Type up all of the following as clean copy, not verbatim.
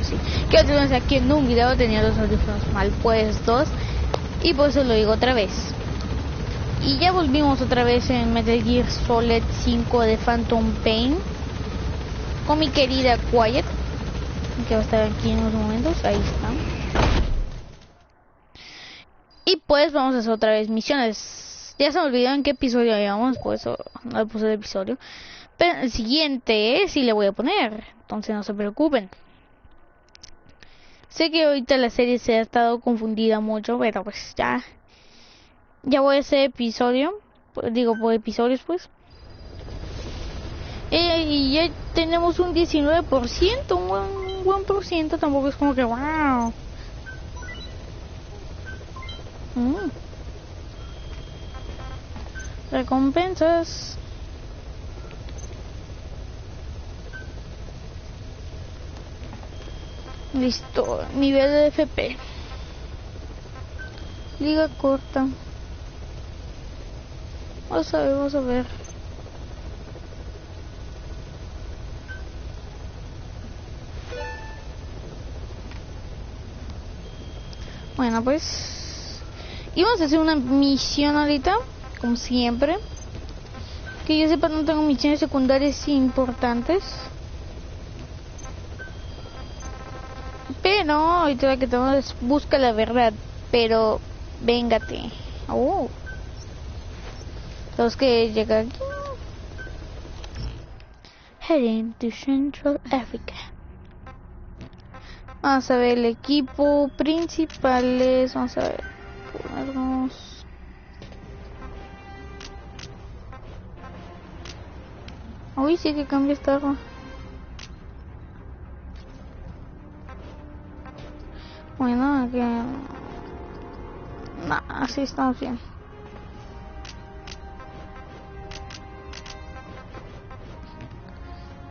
Sí, quiero tenerlos aquí en un video, tenía los audífonos mal puestos y por eso lo digo otra vez. Y ya volvimos otra vez en Metal Gear Solid 5 de Phantom Pain con mi querida Quiet, que va a estar aquí en unos momentos. Ahí está. Y pues vamos a hacer otra vez misiones. Ya se me olvidó en qué episodio llevamos, por eso no le puse el episodio. Pero el siguiente sí le voy a poner, entonces no se preocupen. Sé que ahorita la serie se ha estado confundida mucho, pero pues ya voy a hacer episodio, digo por episodios pues. Y ya tenemos un 19%, un buen por ciento, tampoco es como que wow. Recompensas. Listo, nivel de FP. Liga corta. Vamos a ver, vamos a ver. Bueno, pues íbamos a hacer una misión ahorita, como siempre. Que yo sepa, no tengo misiones secundarias importantes. Pero ahorita la que tenemos es busca la verdad. Pero véngate. Tenemos que llegar aquí. Heading to Central Africa. Vamos a ver el equipo principales. Vamos a ver. Ponernos. Uy, sí que cambia esta arma. Bueno, aquí... Nah, así estamos bien.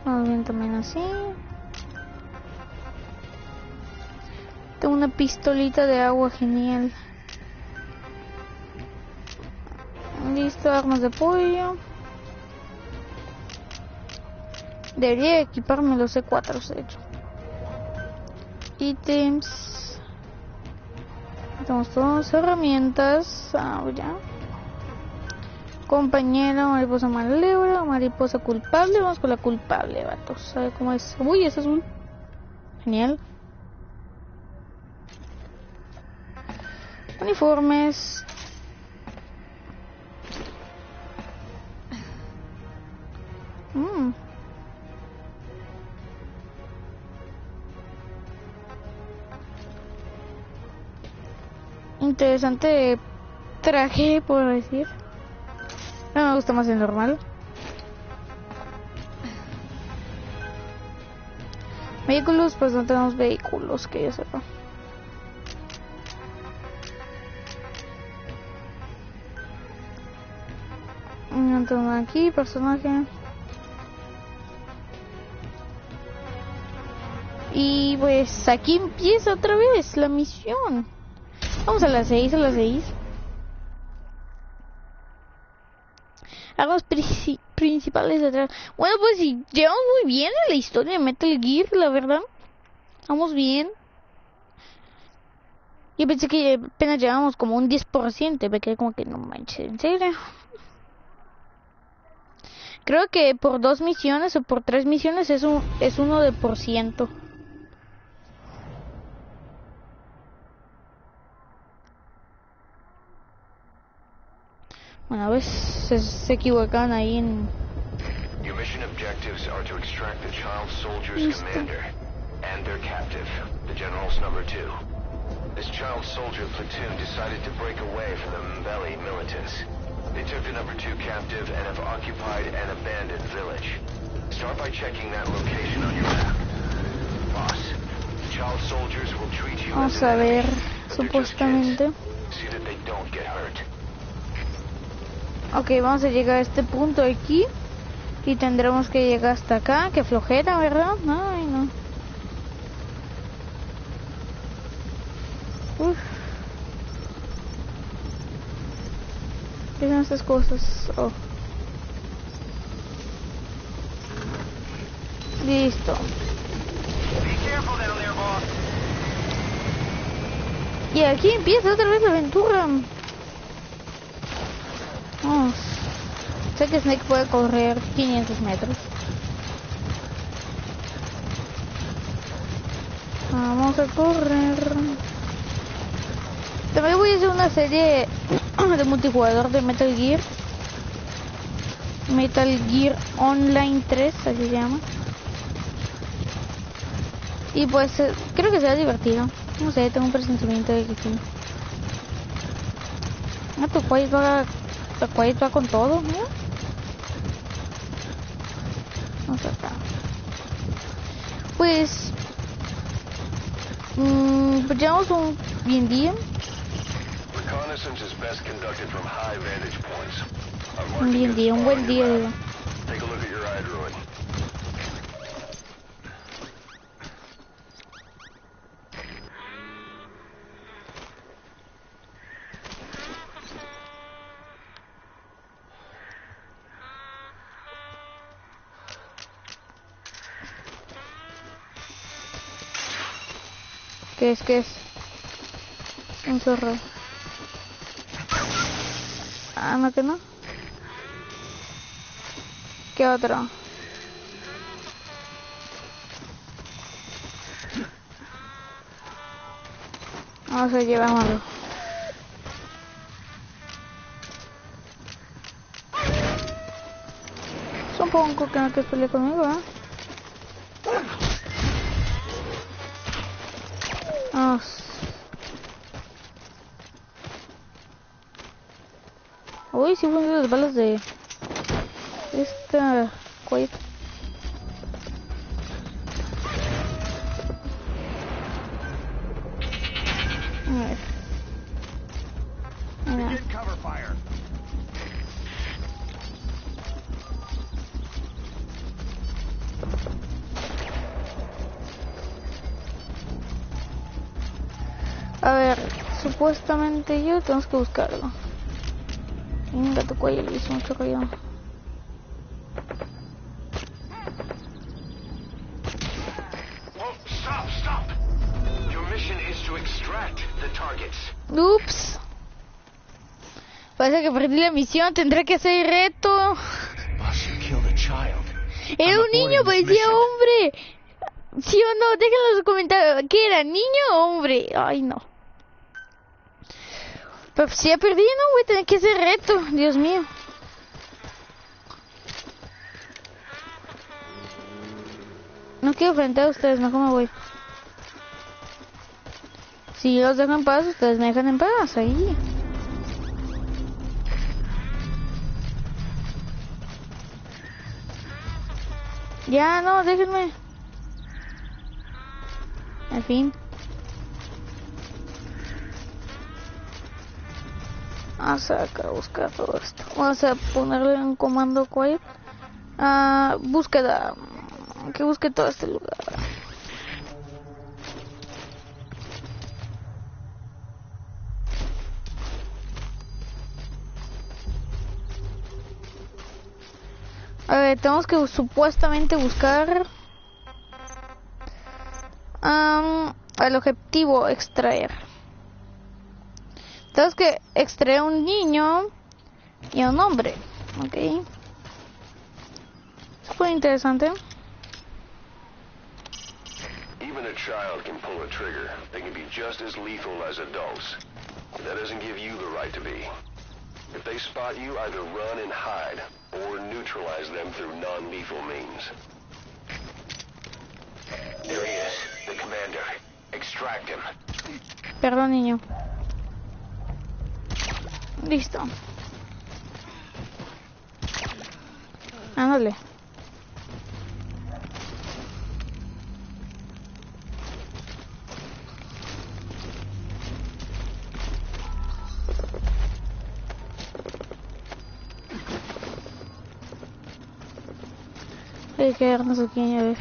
Vamos bien también así. Tengo una pistolita de agua, genial. Listo, armas de apoyo. Debería equiparme los C4, de hecho. Ítems. Tenemos todas herramientas. Ya. Compañero, mariposa malévola, mariposa culpable. Vamos con la culpable, vatos. ¿Sabe cómo es? Uy, es azul. Genial. Uniformes. Interesante traje, puedo decir. No me gusta más el normal. Vehículos, pues no tenemos vehículos, que yo sepa. No tengo nada aquí, personaje. Y pues aquí empieza otra vez la misión. Vamos a las 6, a las 6. Armas principales de atrás. Bueno, pues sí, llevamos muy bien en la historia de Metal Gear, la verdad. Vamos bien. Yo pensé que apenas llevábamos como un 10%. Me quedé como que no manches, ¿en serio? Creo que por 2 misiones o por 3 misiones es 1%. Bueno, a veces se equivocan ahí en... Your mission objectives are to extract the child soldier's commander and their captive, the general's number 2. This child soldier platoon decided to break away from the Mbeli militants. They took the number 2 captive and have occupied an abandoned village. Start by checking that location on your map. Boss, the child soldiers will treat you as an enemy, but they're just kids. See that they don't get hurt. Ok, vamos a llegar a este punto aquí. Y tendremos que llegar hasta acá. Qué flojera, ¿verdad? Ay, no. Uf. ¿Qué son estas cosas? Oh. Listo. Y aquí empieza otra vez la aventura. Vamos. Sé que Snake puede correr 500 metros. Vamos a correr. También voy a hacer una serie de multijugador de Metal Gear. Metal Gear Online 3, así se llama. Y pues creo que será divertido. No sé, tengo un presentimiento de que sí. Tu Quiet va con todo, ¿no? Vamos acá. Pues llevamos un bien día. Un bien día, un buen día, digo. ¿Qué es? ¿Qué es? Un zorro. Ah, no, que no. ¿Qué otro? Vamos a llevarlo. Supongo que no quieres pelear conmigo, ¿eh? Vamos. Uy, sí fueron las balas de esta Quiet. A ver. A ver, supuestamente yo tenemos que buscarlo. Venga, tu cuello le hizo mucho ruido. Ups. Parece que perdí la misión, tendré que hacer el reto. Era un niño, parecía hombre. ¿Sí o no? Déjenlo en los comentarios. ¿Qué era, niño o hombre? Ay, no. Pero si ya perdí, no, voy a tener que hacer el reto. Dios mío. No quiero enfrentar a ustedes, mejor me voy. Si los dejo en paz, ustedes me dejan en paz, ahí. Ya, no, déjenme. Al fin. Vamos a buscar todo esto. Vamos a ponerle un comando quiet. Búsqueda. Que busque todo este lugar. A ver, tenemos que supuestamente buscar el objetivo extraer. Tenemos que extraer un niño y un hombre, ok. Es muy interesante. Even a child can pull a trigger. They can be just as lethal as adults. That doesn't give you the right to be. If they spot you, either run and hide, or neutralize them through non-lethal means. There he is, the commander. Extract him. Perdón, niño. Listo. Ándale. Hay que quedarnos aquí a ver.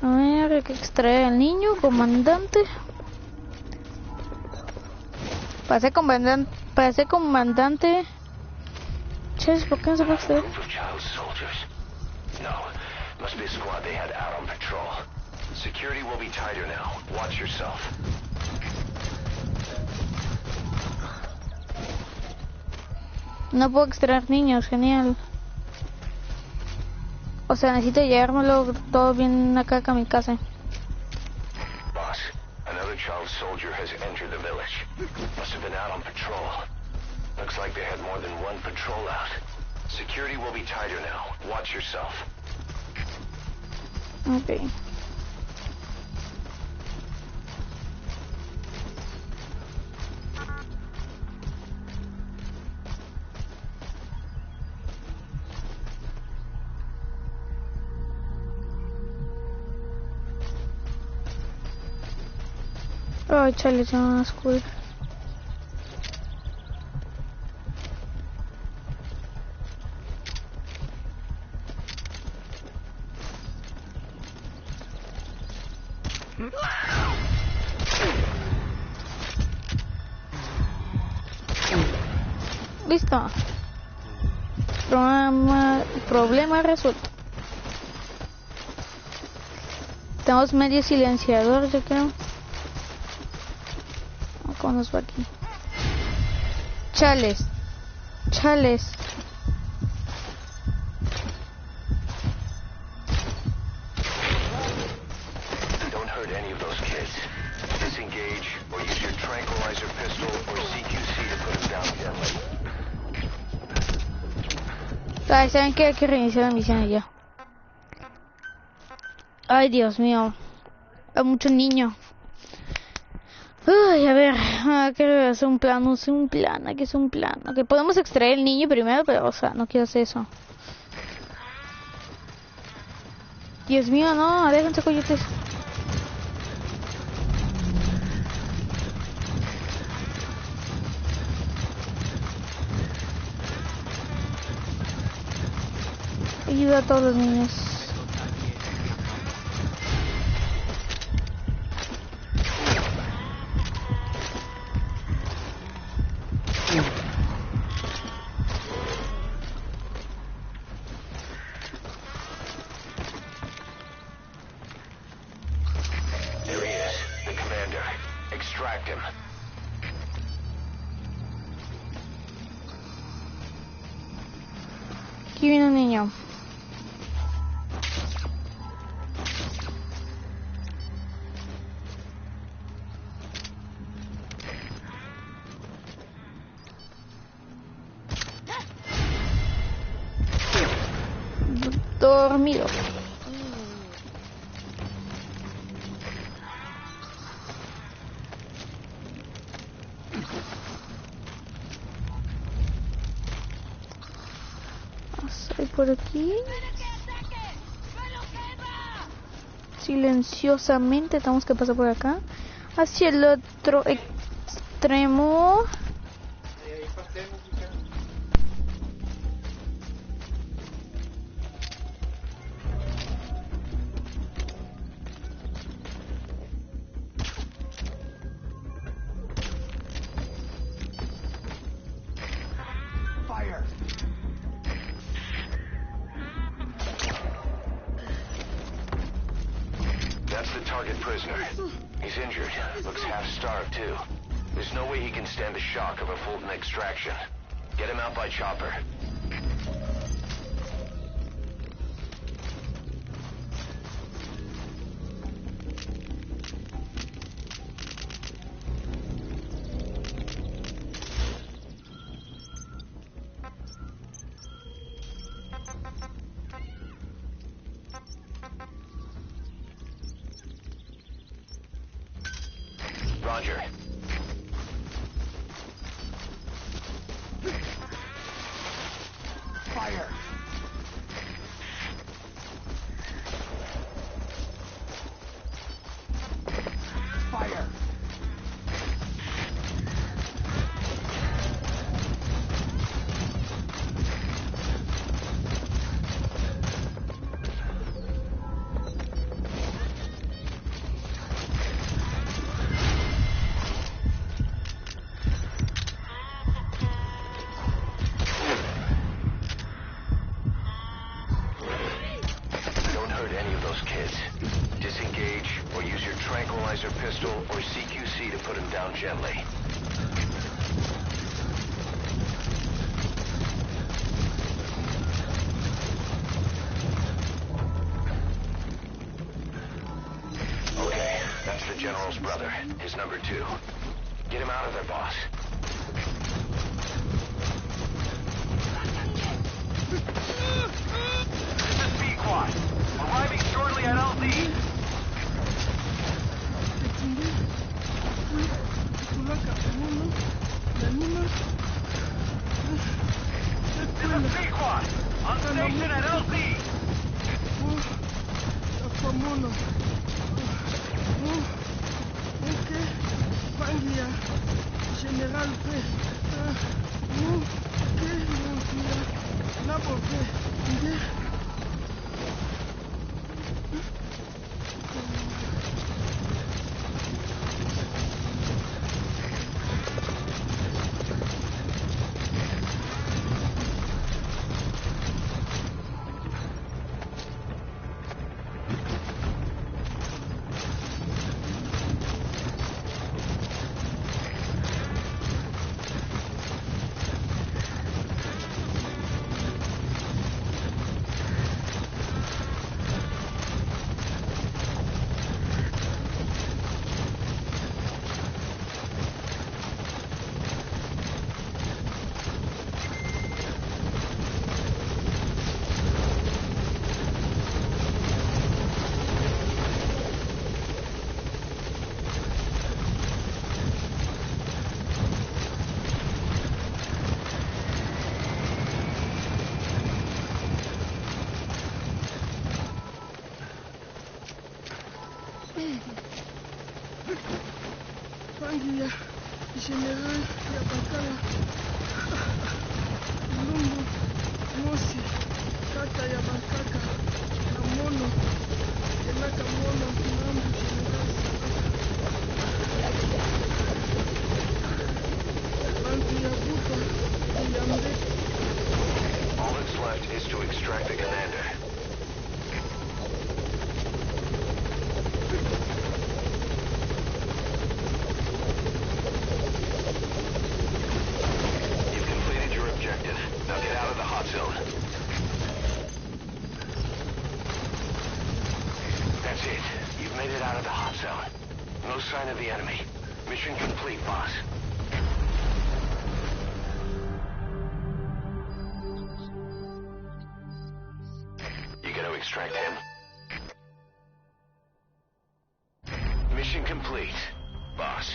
A ver, hay que extraer al niño, comandante. Para ser comandante Chess, ¿por qué no se puede extraer? Group of child soldiers. No, must be a squad they had out on patrol. Security will be tighter now. Watch yourself. No puedo extraer niños, genial. O sea, necesito llevármelo todo bien acá a mi casa. Boss, another child soldier has entered the village. Must have been out on patrol. Looks like they had more than one patrol out. Security will be tighter now. Watch yourself. Okay. Ay, chale, se van a escudar. Listo. Problema resuelto. Tenemos medio silenciador, yo creo. ¿Cómo nos va aquí? Chales. Chales. Don't hurt any of those kids. Disengage or use your tranquilizer pistol or CQC to put them down gently. Ay, ¿saben qué? Hay que reiniciar la misión ya. Ay, Dios mío. Hay mucho niño. Uy, a ver, quiero hacer un plan, no sé, un plan, aquí es un plan. Ok, podemos extraer el niño primero, pero, o sea, no quiero hacer eso. Dios mío, no, déjense coyotes. Ayuda a todos los niños. Aquí viene un niño. Dormido. Soy por aquí. Silenciosamente tenemos que pasar por acá. Hacia el otro extremo. That's the target prisoner. He's injured. Looks half-starved, too. There's no way he can stand the shock of a Fulton extraction. Get him out by chopper. Roger. down gently. Okay, that's the General's brother, his number 2. Get him out of there, boss. This is B-Quad. Arriving shortly at LZ. This is B-Quad. On station at LZ. General P. Pangia, General Yabakala, Lumbu, Mosi, Kata Yabakaka, Namono, Elaka Mono, Nambu, General Pangia Bupa, Yambe. All that's left is to extract the commander. Now get out of the hot zone. That's it. You've made it out of the hot zone. No sign of the enemy. Mission complete, boss. You gonna extract him? Mission complete, boss.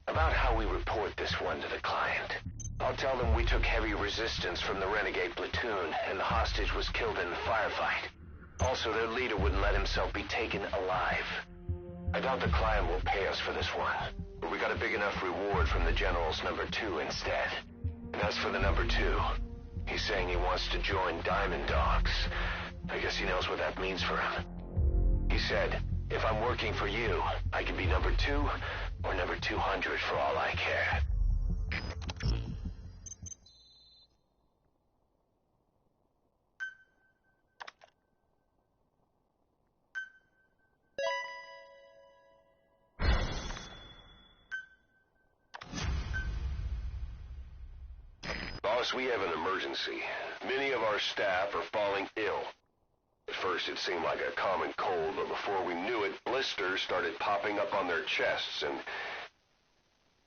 About how we report this one to the client. I'll tell them we took heavy resistance from the renegade platoon and the hostage was killed in the firefight. Also, their leader wouldn't let himself be taken alive. I doubt the client will pay us for this one, but we got a big enough reward from the General's number 2 instead. And as for the number 2, he's saying he wants to join Diamond Dogs. I guess he knows what that means for him. He said, if I'm working for you, I can be number 2 or number 200 for all I care. Boss, we have an emergency. Many of our staff are falling ill. At first it seemed like a common cold, but before we knew it, blisters started popping up on their chests and...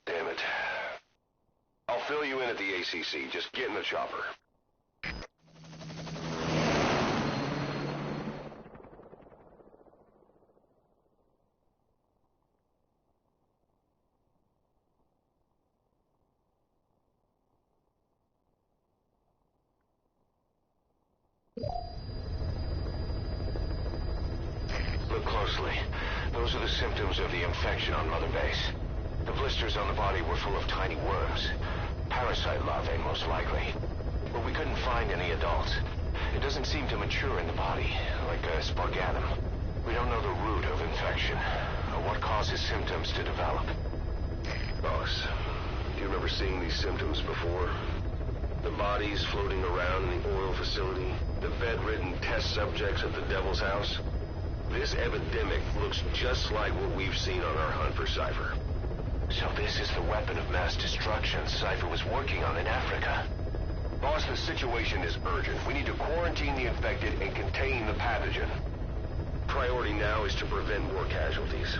Damn it. I'll fill you in at the ACC. Just get in the chopper. Look closely. Those are the symptoms of the infection on Mother Base. The blisters on the body were full of tiny worms. Parasite larvae, most likely. But we couldn't find any adults. It doesn't seem to mature in the body, like a spargatum. We don't know the root of infection, or what causes symptoms to develop. Boss, do you remember seeing these symptoms before? The bodies floating around in the oil facility, the bedridden test subjects at the Devil's House. This epidemic looks just like what we've seen on our hunt for Cypher. So this is the weapon of mass destruction Cypher was working on in Africa. Boss, the situation is urgent. We need to quarantine the infected and contain the pathogen. Priority now is to prevent more casualties.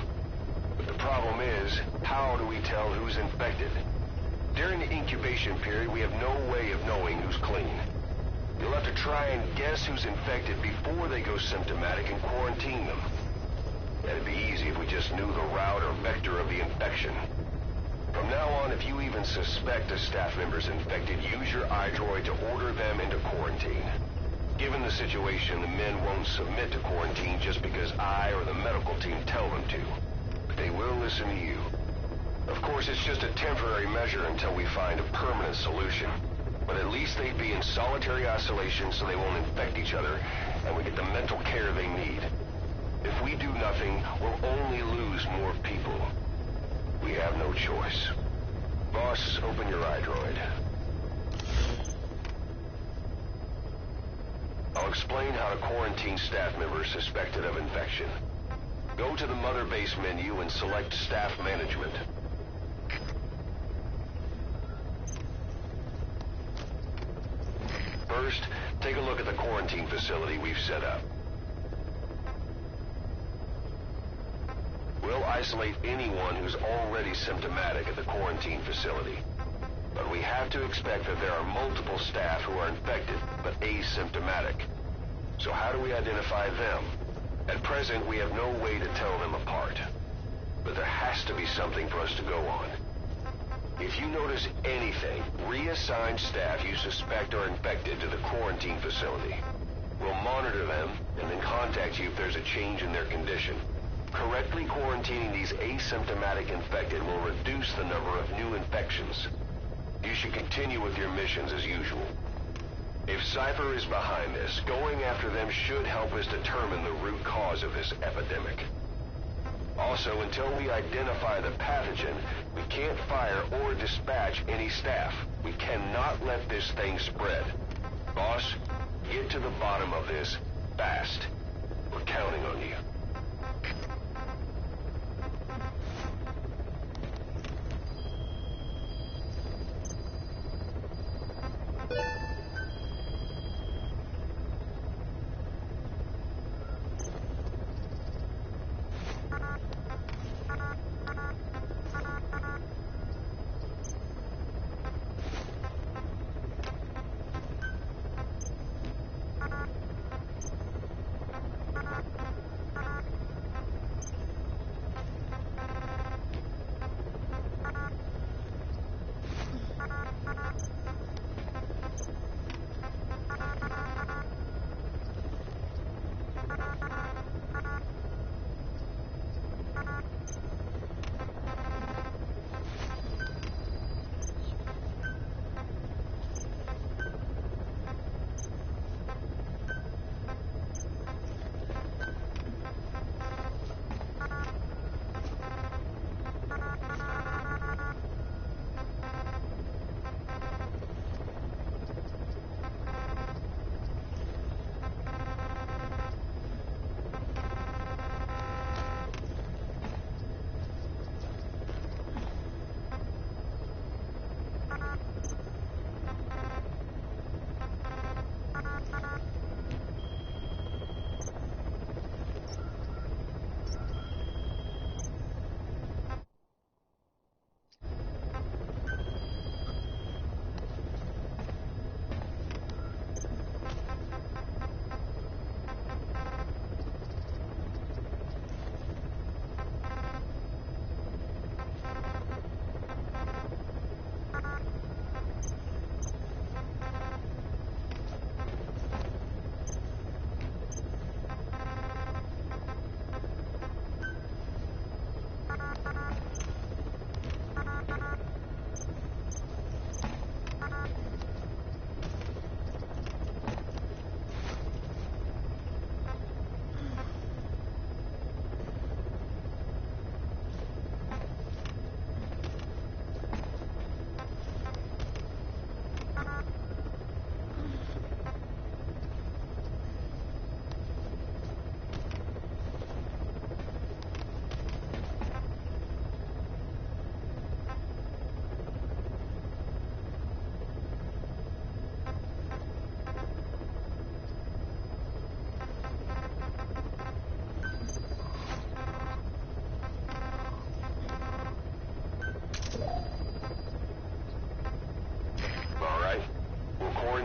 But the problem is, how do we tell who's infected? During the incubation period, we have no way of knowing who's clean. You'll have to try and guess who's infected before they go symptomatic and quarantine them. It'd be easy if we just knew the route or vector of the infection. From now on, if you even suspect a staff member's infected, use your iDroid to order them into quarantine. Given the situation, the men won't submit to quarantine just because I or the medical team tell them to. But they will listen to you. Of course, it's just a temporary measure until we find a permanent solution. But at least they'd be in solitary isolation so they won't infect each other, and we get the mental care they need. If we do nothing, we'll only lose more people. We have no choice. Boss, open your iDroid. I'll explain how to quarantine staff members suspected of infection. Go to the Mother Base menu and select Staff Management. First, take a look at the quarantine facility we've set up. We'll isolate anyone who's already symptomatic at the quarantine facility. But we have to expect that there are multiple staff who are infected, but asymptomatic. So how do we identify them? At present, we have no way to tell them apart. But there has to be something for us to go on. If you notice anything, reassign staff you suspect are infected to the quarantine facility. We'll monitor them and then contact you if there's a change in their condition. Correctly quarantining these asymptomatic infected will reduce the number of new infections. You should continue with your missions as usual. If Cypher is behind this, going after them should help us determine the root cause of this epidemic. Also, until we identify the pathogen, we can't fire or dispatch any staff. We cannot let this thing spread. Boss, get to the bottom of this fast. We're counting on you.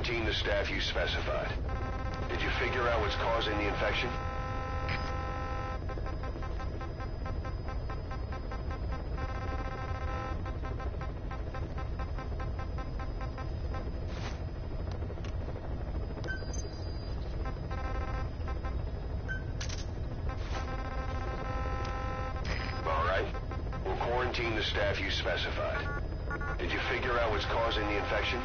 quarantine the staff you specified. Did you figure out what's causing the infection? Quarantine the staff you specified. Did you figure out what's causing the infection?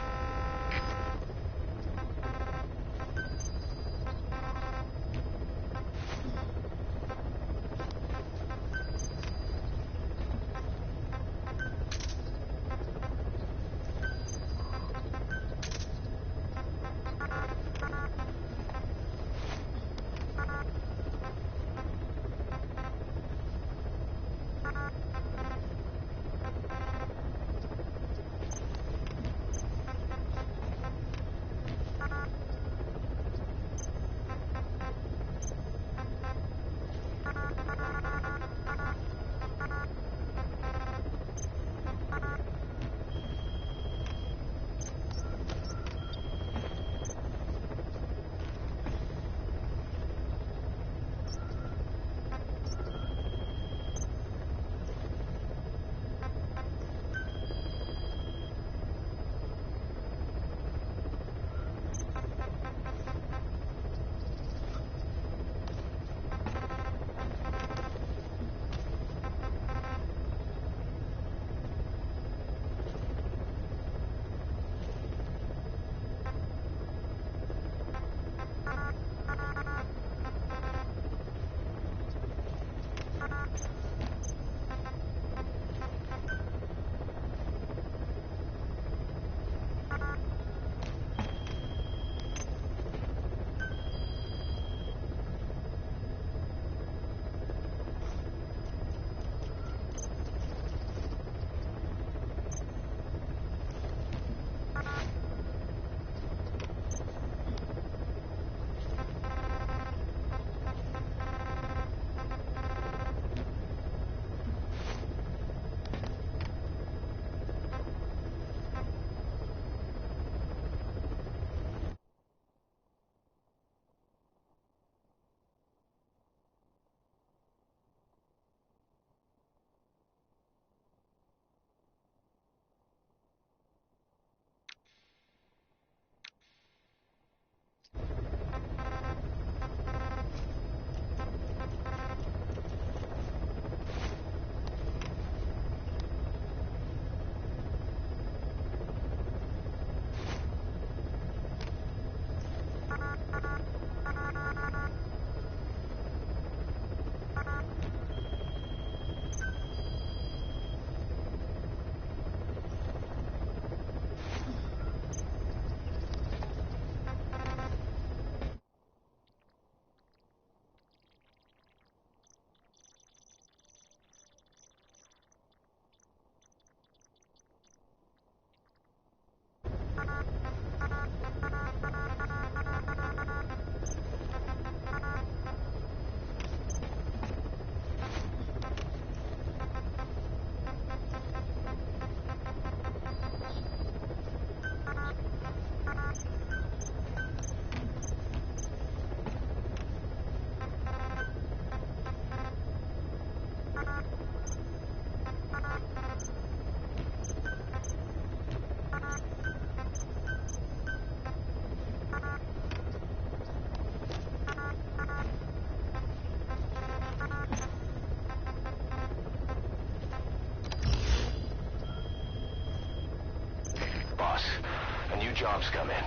Job's come in.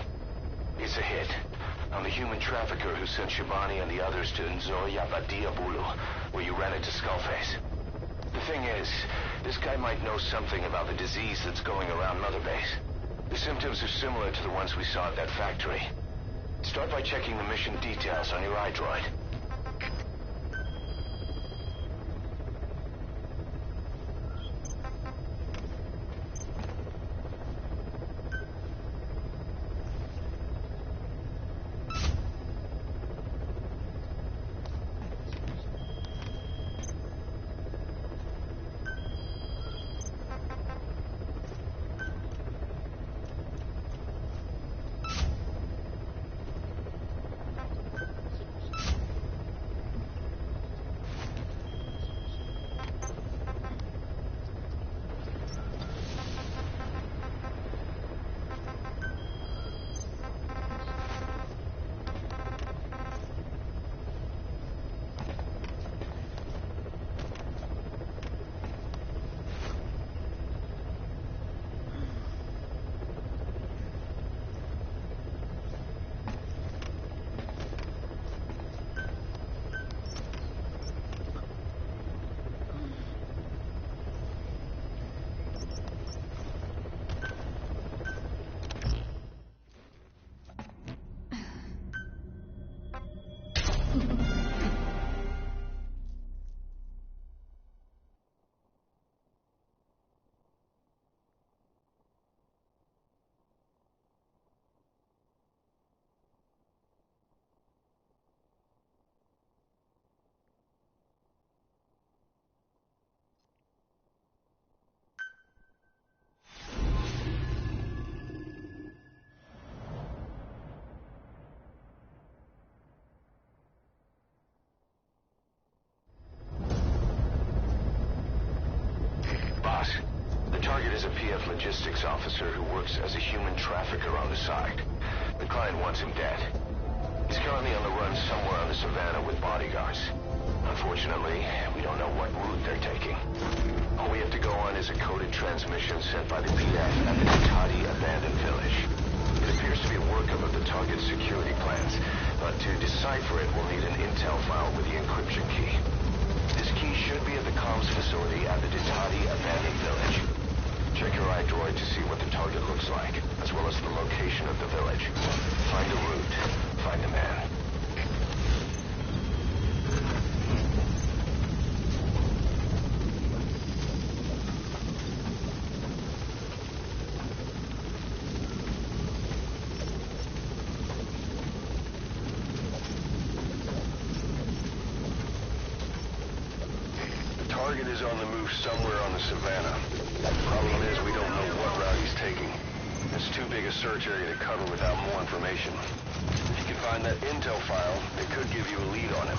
It's a hit on the human trafficker who sent Shabani and the others to Nzoya Badia Bulu, where you ran into Skullface. The thing is, this guy might know something about the disease that's going around Mother Base. The symptoms are similar to the ones we saw at that factory. Start by checking the mission details on your iDroid. logistics officer who works as a human trafficker on the side. The client wants him dead. He's currently on the run somewhere on the savannah with bodyguards. Unfortunately, we don't know what route they're taking. All we have to go on is a coded transmission sent by the PF at the Ditati abandoned village. It appears to be a workup of the target's security plans, but to decipher it, we'll need an intel file with the encryption key. This key should be at the comms facility at the Ditati abandoned village. Check your iDroid to see what the target looks like, as well as the location of the village. Find a route. Find a man. The target is on the move somewhere on the savannah. The problem is we don't know what route he's taking. It's too big a search area to cover without more information. If you can find that intel file, it could give you a lead on him.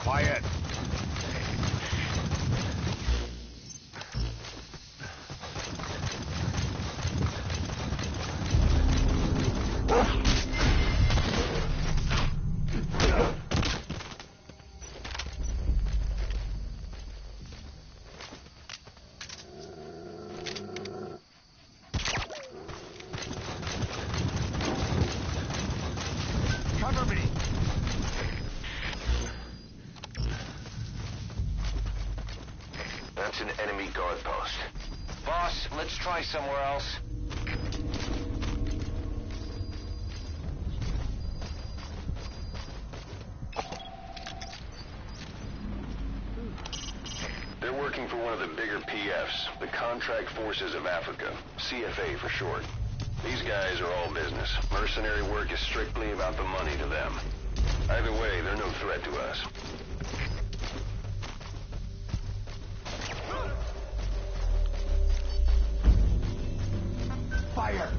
Quiet. That's an enemy guard post. Boss, let's try somewhere else. They're working for one of the bigger PFs, the Contract Forces of Africa, CFA for short. These guys are all business. Mercenary work is strictly about the money to them. Either way, they're no threat to us. Fire!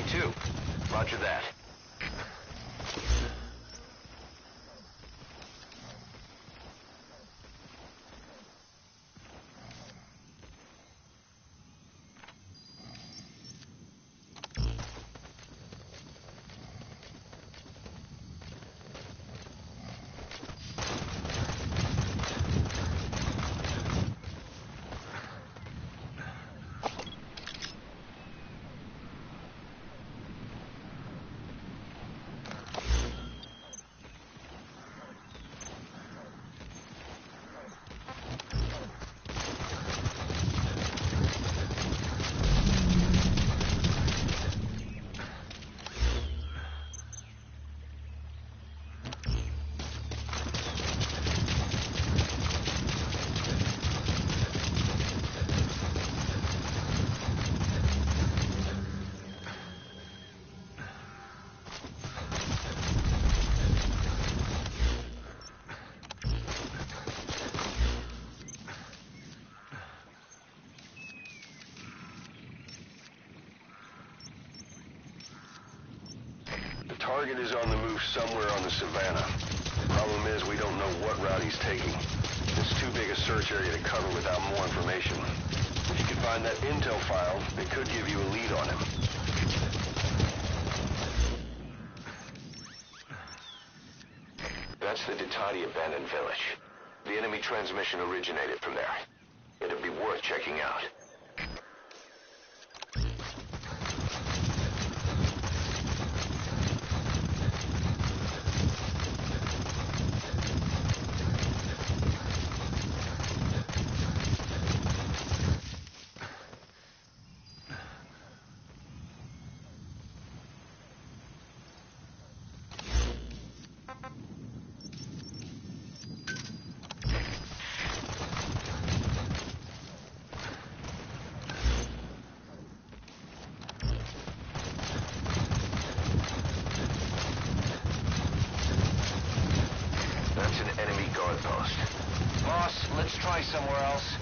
Too. Roger that. Target is on the move somewhere on the savannah. Problem is, we don't know what route he's taking. It's too big a search area to cover without more information. If you could find that intel file, it could give you a lead on him. That's the Ditati abandoned village. The enemy transmission originated from there. It'd be worth checking out. That's an enemy guard post. Boss, let's try somewhere else.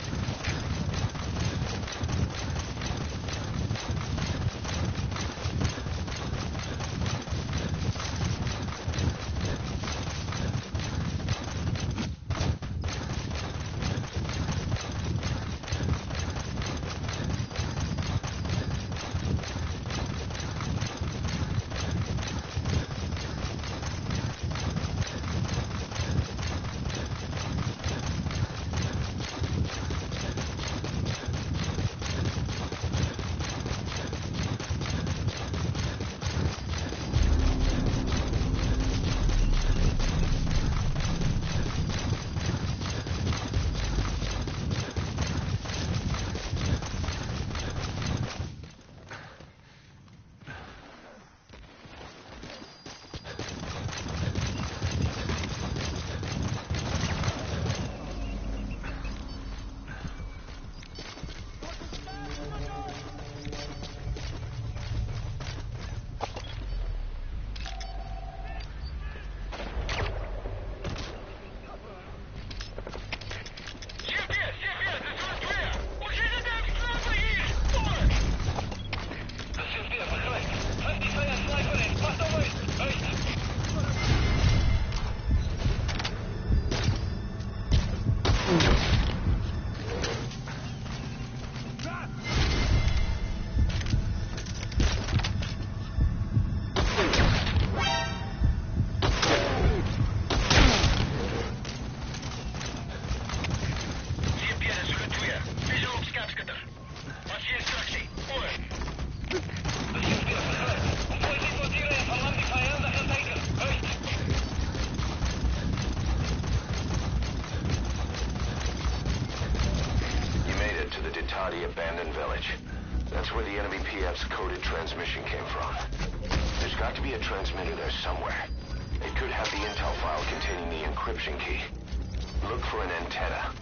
abandoned village. That's where the enemy PF's coded transmission came from. There's got to be a transmitter there somewhere. It could have the intel file containing the encryption key. Look for an antenna.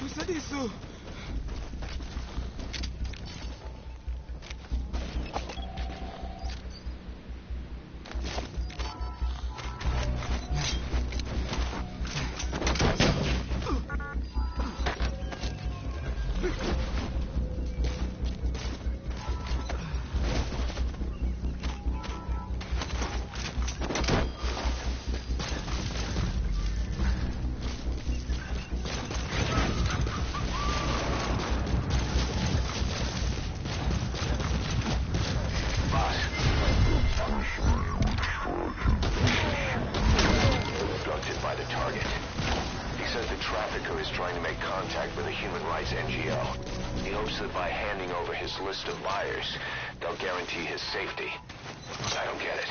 Usa disso! List of liars, they'll guarantee his safety. I don't get it.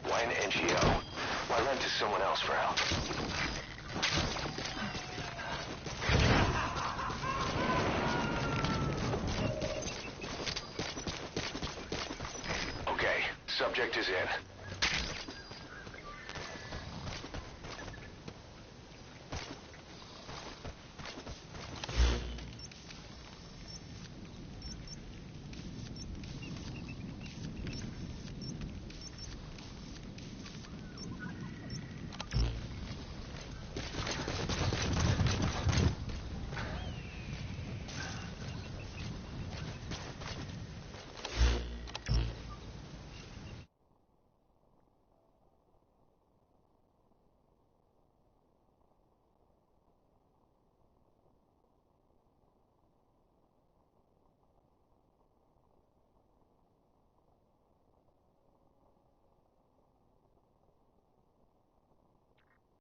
Why an NGO? Why run to someone else for help? Okay, subject is in.